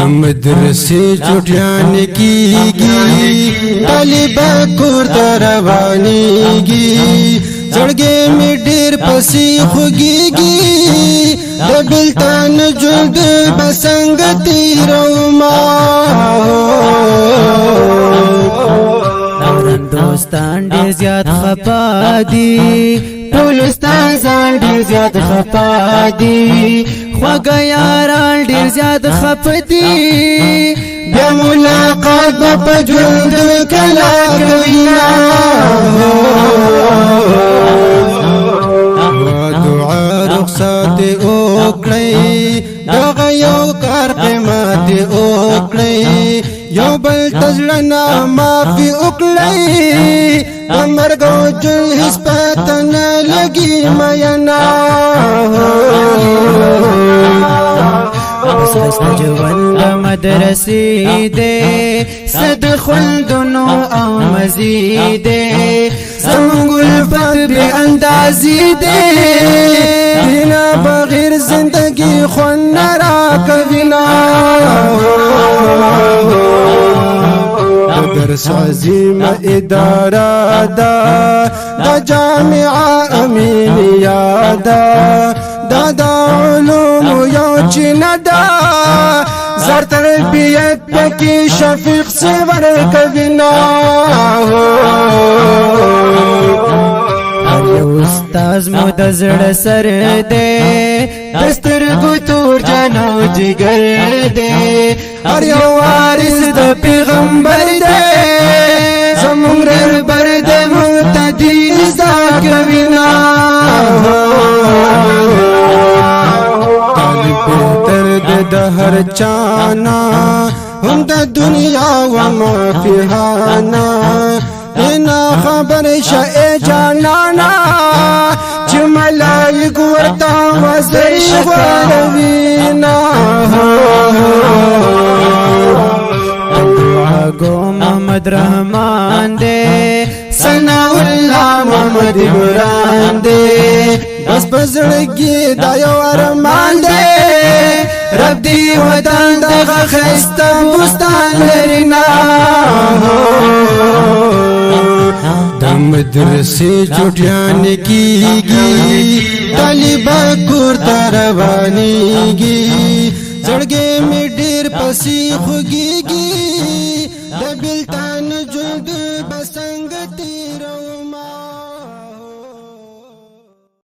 مدرسې چټیان کیږي طالبا کور ته روانېږي زړګی مې ډېر پسې خوږېږي د بېلتان ژوند به څنګه تېرومه دوستان ډېر زیات خفا دي ټول استادان ډېر زیات خفا دي خواږه یاران ډېر زیات خفه دي بیا ملاقات به په ژوند کله کوینه دعا رخصت وکړئ دغه یو کار قیمت وکړئ یو بل ته زړه نه معافي وکړئ د مرګ او ژوند هېڅ پته نه لګي میینه ښایسته ژوند مدرسې دی صد خوندونو او مزې دی زموږ الفت بې اندازې دی بنا بغیر زندگی خوند نه راکوینه درس عظیم اداره ده د جامعه امینیه ده دا د علومو یو چینه ده زر تربیت پکې شفیق سے ورکوینه هر یو استاذ مو د زړه سر دی د سترګو تور جان او جګر دی هر یو وارث د پیغمبر دی زموږ رهبر دی موږ ته دین زده کوینه طالب بهتر دی د هر چانا هم د دنیا و ما فیهانا اینا خبر شای جانانا چې ملائک ورته وزري غوروینا دعا گو محمد رحمان دے ثناء الله محمد عمران دے بس بزړګي دا یو ارمان دے رب دی ودان دغه خسته بوستان لرنا د مدرسې چټیان کیږي طالبا کور ته روانېږي زړګی مې ډېر پسې خوږېږي